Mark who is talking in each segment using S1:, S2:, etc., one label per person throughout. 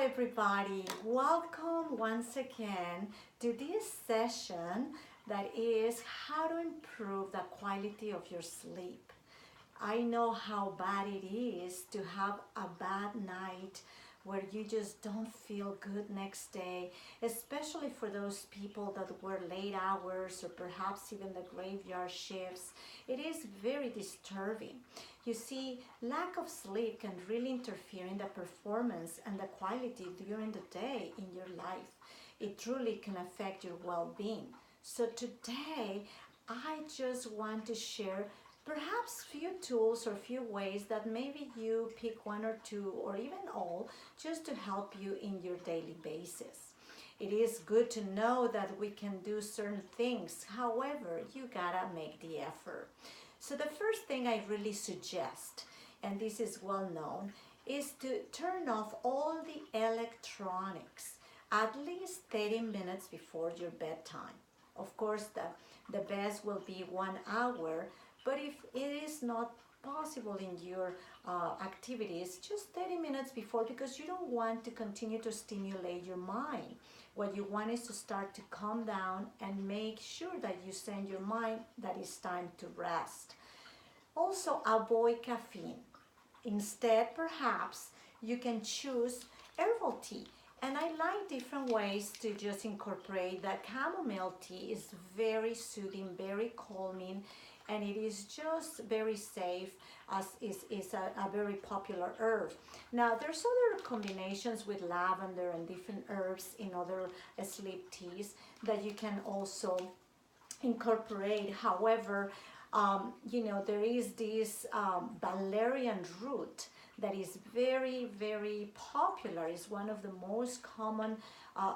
S1: everybody, welcome once again to this session that is how to improve the quality of your sleep. I know how bad it is to have a bad night where you just don't feel good next day, especially for those people that work late hours or perhaps even the graveyard shifts. It is very disturbing. You see, lack of sleep can really interfere in the performance and the quality during the day in your life. It truly can affect your well-being. So today, I just want to share perhaps few tools or few ways that maybe you pick one or two or even all just to help you in your daily basis. It is good to know that we can do certain things. However, you gotta make the effort. So the first thing I really suggest, and this is well known, is to turn off all the electronics at least 30 minutes before your bedtime. Of course, the best will be 1 hour, but if it is not possible in your activities, just 30 minutes before, because you don't want to continue to stimulate your mind. What you want is to start to calm down and make sure that you send your mind that it's time to rest. Also, avoid caffeine. Instead, perhaps, you can choose herbal tea. And I like different ways to just incorporate that. Chamomile tea is very soothing, very calming, and it is just very safe as is a very popular herb. Now there's other combinations with lavender and different herbs in other sleep teas that you can also incorporate. However, there is this valerian root that is very, very popular. It's one of the most common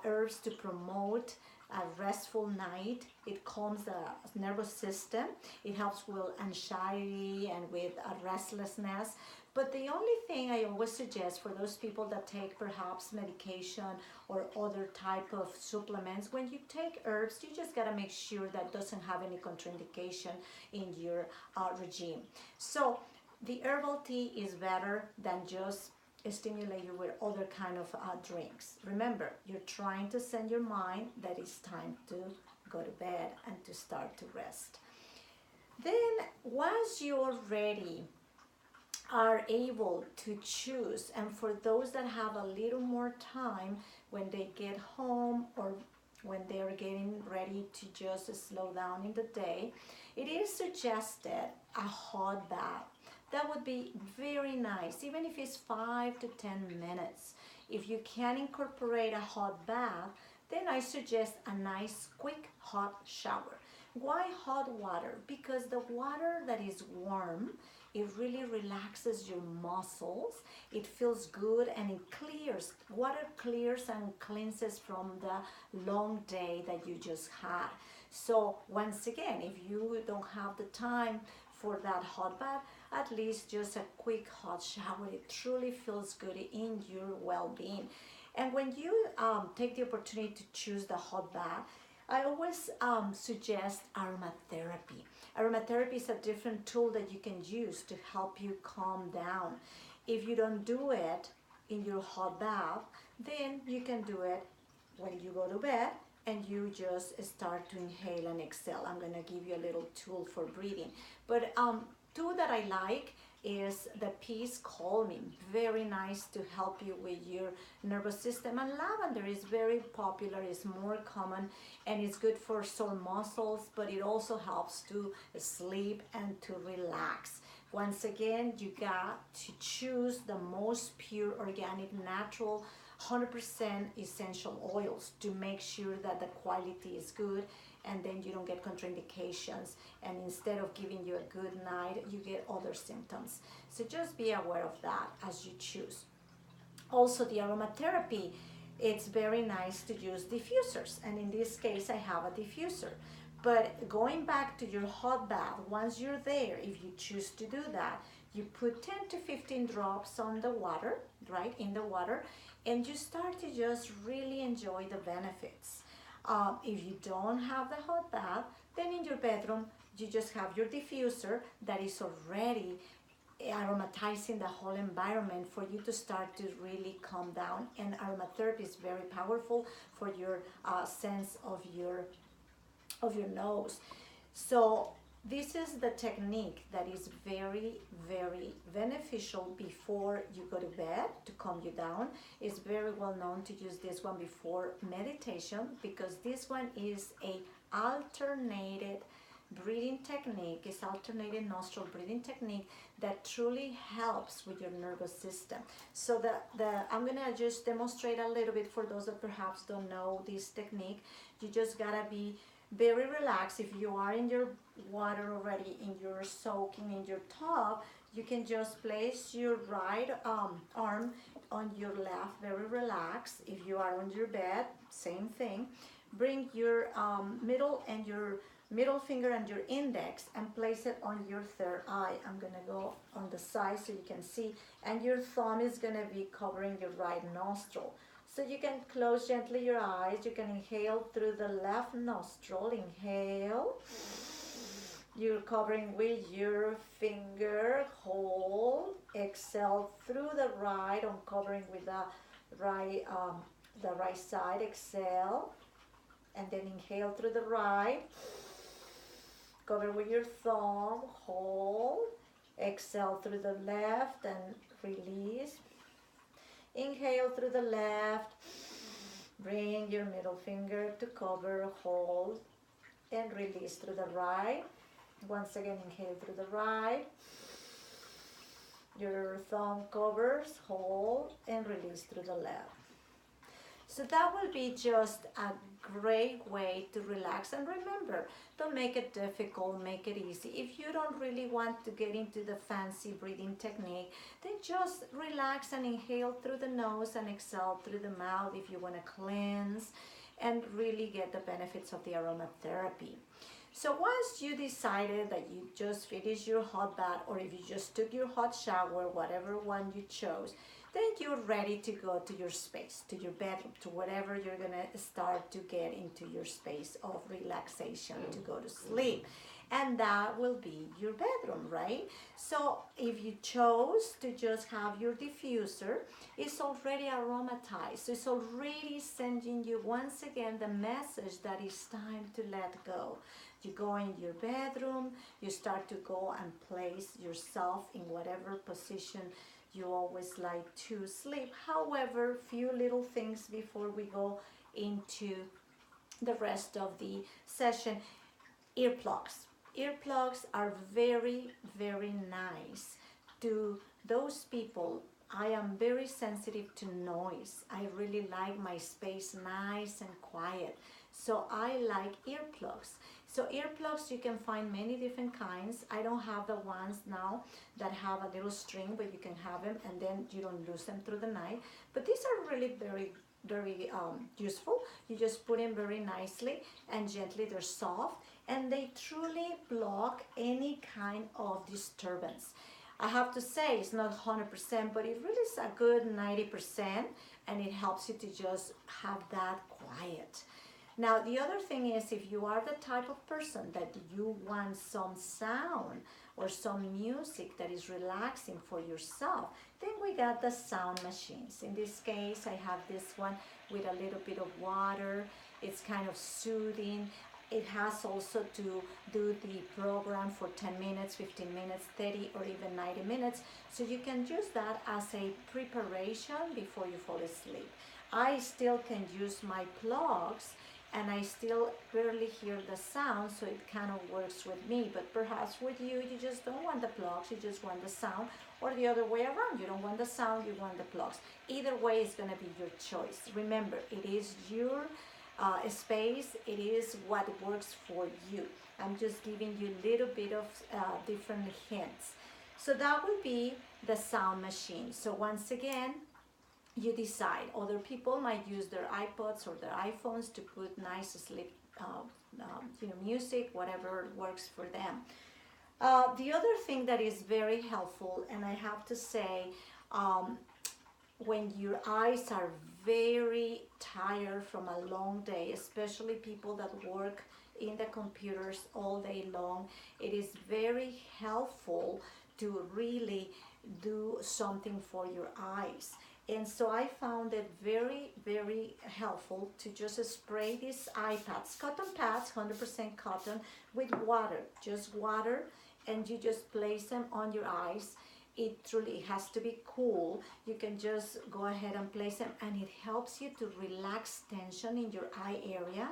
S1: herbs to promote a restful night. It calms the nervous system. It helps with anxiety and with restlessness. But the only thing I always suggest for those people that take perhaps medication or other type of supplements, when you take herbs, you just gotta make sure that doesn't have any contraindication in your regime. So the herbal tea is better than just stimulate you with other kind of drinks. Remember, you're trying to send your mind that it's time to go to bed and to start to rest. Then once you already are able to choose, and for those that have a little more time when they get home or when they're getting ready to just slow down in the day, it is suggested a hot bath. That would be very nice, even if it's 5 to 10 minutes. If you can incorporate a hot bath, then I suggest a nice quick hot shower. Why hot water? Because the water that is warm, it really relaxes your muscles. It feels good and it clears. Water clears and cleanses from the long day that you just had. So once again, if you don't have the time for that hot bath, at least just a quick hot shower. It truly feels good in your well-being. And when you take the opportunity to choose the hot bath, I always suggest aromatherapy. Aromatherapy is a different tool that you can use to help you calm down. If you don't do it in your hot bath, then you can do it when you go to bed and you just start to inhale and exhale. I'm gonna give you a little tool for breathing. But tool that I like is the peace calming. Very nice to help you with your nervous system. And lavender is very popular, it's more common, and it's good for sore muscles, but it also helps to sleep and to relax. Once again, you got to choose the most pure, organic, natural, 100% essential oils to make sure that the quality is good, and then you don't get contraindications, and instead of giving you a good night, you get other symptoms. So just be aware of that as you choose. Also, the aromatherapy, it's very nice to use diffusers, and in this case I have a diffuser. But going back to your hot bath, once you're there, if you choose to do that, you put 10 to 15 drops on the water, right, in the water, and you start to just really enjoy the benefits. If you don't have the hot bath, then in your bedroom, you just have your diffuser that is already aromatizing the whole environment for you to start to really calm down. And aromatherapy is very powerful for your sense of your nose. So this is the technique that is very, very beneficial before you go to bed to calm you down. It's very well known to use this one before meditation, because this one is a alternated breathing technique. It's alternated nostril breathing technique that truly helps with your nervous system. So I'm gonna just demonstrate a little bit for those that perhaps don't know this technique. You just gotta be very relaxed. If you are in your water already, in your soaking in your tub, you can just place your right arm on your left, very relaxed. If you are on your bed, same thing. Bring your middle finger and your index and place it on your third eye. I'm gonna go on the side so you can see, and your thumb is gonna be covering your right nostril. So you can close gently your eyes. You can inhale through the left nostril. Inhale. You're covering with your finger. Hold. Exhale through the right. I'm covering with the right side. Exhale. And then inhale through the right. Cover with your thumb. Hold. Exhale through the left and release. Inhale through the left, bring your middle finger to cover, hold, and release through the right. Once again, inhale through the right. Your thumb covers, hold, and release through the left. So that will be just a great way to relax. And remember, don't make it difficult, make it easy. If you don't really want to get into the fancy breathing technique, then just relax and inhale through the nose and exhale through the mouth if you want to cleanse and really get the benefits of the aromatherapy. So once you decided that you just finished your hot bath, or if you just took your hot shower, whatever one you chose, then you're ready to go to your space, to your bedroom, to whatever you're gonna start to get into your space of relaxation to go to sleep. And that will be your bedroom, right? So if you chose to just have your diffuser, it's already aromatized. So it's already sending you once again the message that it's time to let go. You go in your bedroom, you start to go and place yourself in whatever position you always like to sleep. However, few little things before we go into the rest of the session. Earplugs. Earplugs are very, very nice to those people. I am very sensitive to noise. I really like my space nice and quiet. So I like earplugs. So earplugs, you can find many different kinds. I don't have the ones now that have a little string, but you can have them and then you don't lose them through the night. But these are really very, very useful. You just put them very nicely and gently. They're soft and they truly block any kind of disturbance. I have to say it's not 100%, but it really is a good 90%, and it helps you to just have that quiet. Now, the other thing is, if you are the type of person that you want some sound or some music that is relaxing for yourself, then we got the sound machines. In this case, I have this one with a little bit of water. It's kind of soothing. It has also to do the program for 10 minutes, 15 minutes, 30, or even 90 minutes. So you can use that as a preparation before you fall asleep. I still can use my plugs, and I still barely hear the sound, so it kind of works with me. But perhaps with you, you just don't want the plugs, you just want the sound, or the other way around. You don't want the sound, you want the plugs. Either way is going to be your choice. Remember, it is your space, it is what works for you. I'm just giving you a little bit of different hints. So that would be the sound machine. So once again, you decide. Other people might use their iPods or their iPhones to put nice sleep music, whatever works for them. The other thing that is very helpful, and I have to say, when your eyes are very tired from a long day, especially people that work in the computers all day long, it is very helpful to really do something for your eyes. And so I found it very, very helpful to just spray these eye pads, cotton pads, 100% cotton, with water, just water, and you just place them on your eyes. It truly has to be cool. You can just go ahead and place them, and it helps you to relax tension in your eye area.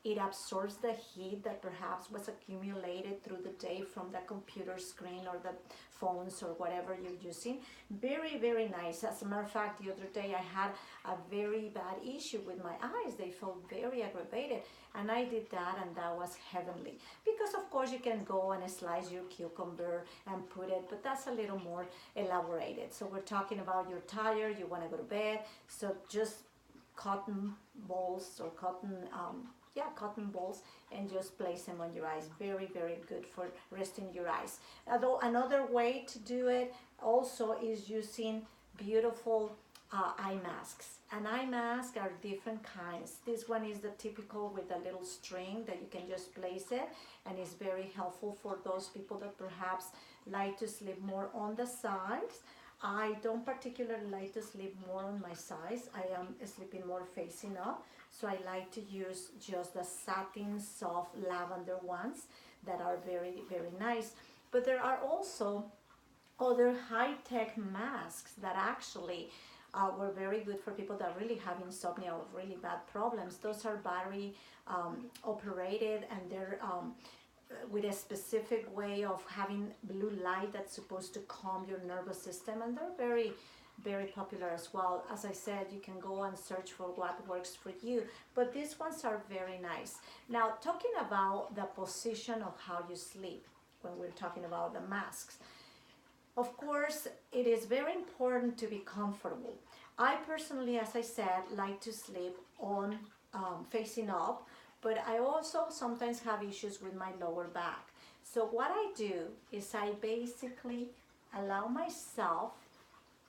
S1: It absorbs the heat that perhaps was accumulated through the day from the computer screen or the phones or whatever you're using. Very, very nice. As a matter of fact, the other day I had a very bad issue with my eyes. They felt very aggravated, and I did that, and that was heavenly. Because of course you can go and slice your cucumber and put it, but that's a little more elaborated. So we're talking about you're tired, you want to go to bed, so just cotton balls or cotton balls, and just place them on your eyes. Very, very good for resting your eyes. Although another way to do it also is using beautiful eye masks. And eye masks are different kinds. This one is the typical with a little string that you can just place it, and it's very helpful for those people that perhaps like to sleep more on the sides. I don't particularly like to sleep more on my sides. I am sleeping more facing up, so I like to use just the satin soft lavender ones that are very, very nice. But there are also other high-tech masks that actually were very good for people that really have insomnia or really bad problems. Those are battery operated, and they're with a specific way of having blue light that's supposed to calm your nervous system, and they're very, very popular as well. As I said, you can go and search for what works for you, but these ones are very nice. Now, talking about the position of how you sleep, when we're talking about the masks, of course, it is very important to be comfortable. I personally, as I said, like to sleep on facing up, but I also sometimes have issues with my lower back. So what I do is I basically allow myself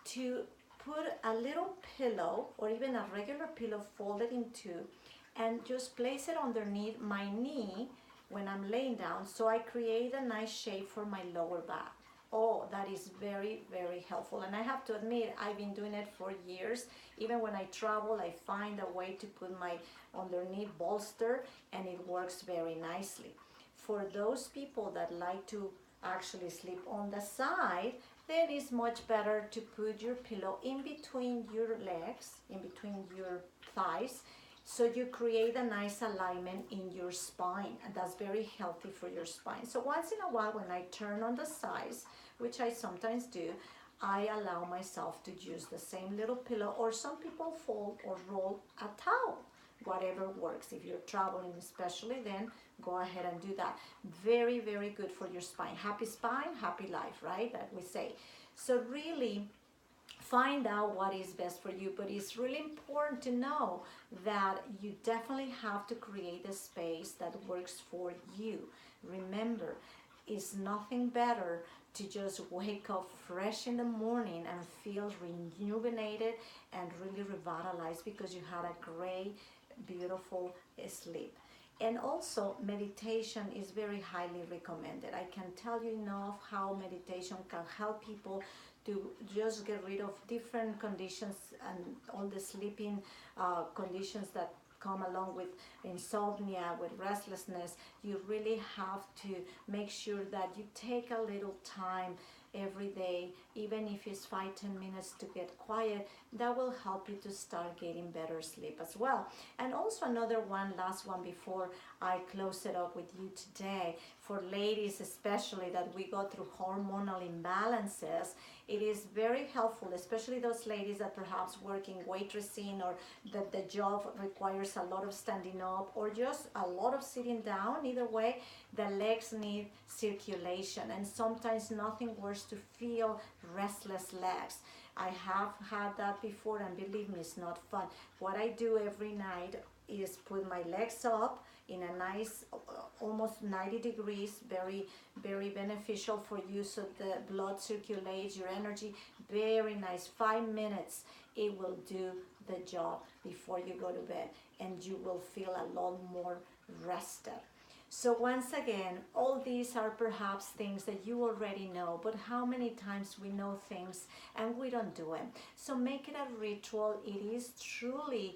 S1: to put a little pillow or even a regular pillow folded in two, and just place it underneath my knee when I'm laying down, so I create a nice shape for my lower back. Oh, that is very, very helpful. And I have to admit, I've been doing it for years. Even when I travel, I find a way to put my underneath bolster, and it works very nicely. For those people that like to actually sleep on the side, then it's much better to put your pillow in between your legs, in between your thighs, so you create a nice alignment in your spine, and that's very healthy for your spine. So once in a while, when I turn on the sides, which I sometimes do, I allow myself to use the same little pillow, or some people fold or roll a towel, whatever works. If you're traveling especially, then go ahead and do that. Very, very good for your spine. Happy spine, happy life, right? That we say. So really find out what is best for you, but it's really important to know that you definitely have to create a space that works for you. Remember, it's nothing better to just wake up fresh in the morning and feel rejuvenated and really revitalized because you had a great, beautiful sleep. And also, meditation is very highly recommended. I can tell you enough how meditation can help people to just get rid of different conditions and all the sleeping conditions that come along with insomnia, with restlessness. You really have to make sure that you take a little time every day, even if it's 5-10 minutes to get quiet. That will help you to start getting better sleep as well. And also another one, last one before I close it up with you today, for ladies especially that we go through hormonal imbalances, it is very helpful, especially those ladies that perhaps working waitressing, or that the job requires a lot of standing up or just a lot of sitting down. Either way, the legs need circulation, and sometimes nothing worse to feel restless legs. I have had that before, and believe me, it's not fun. What I do every night is put my legs up in a nice, almost 90 degrees, very, very beneficial for you, so the blood circulates, your energy, very nice. 5 minutes, it will do the job before you go to bed, and you will feel a lot more rested. So once again, all these are perhaps things that you already know, but how many times we know things and we don't do it? So make it a ritual. It is truly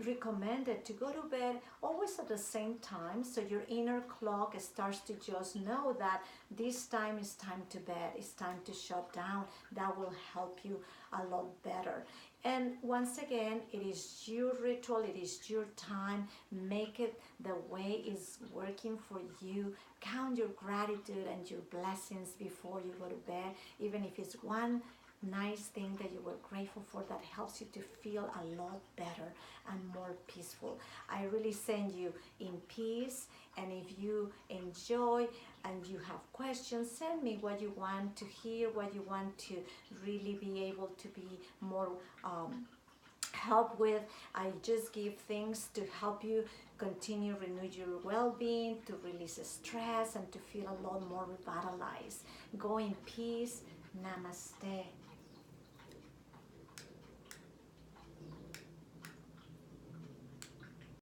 S1: recommended to go to bed always at the same time, so your inner clock starts to just know that this time is time to bed, it's time to shut down. That will help you a lot better. And once again, it is your ritual, it is your time. Make it the way it's working for you. Count your gratitude and your blessings before you go to bed, even if it's one nice thing that you were grateful for that helps you to feel a lot better and more peaceful. I really send you in peace, and if you enjoy and you have questions, send me what you want to hear, what you want to really be able to be more help with. I just give things to help you continue renew your well-being, to release stress, and to feel a lot more revitalized. Go in peace. Namaste.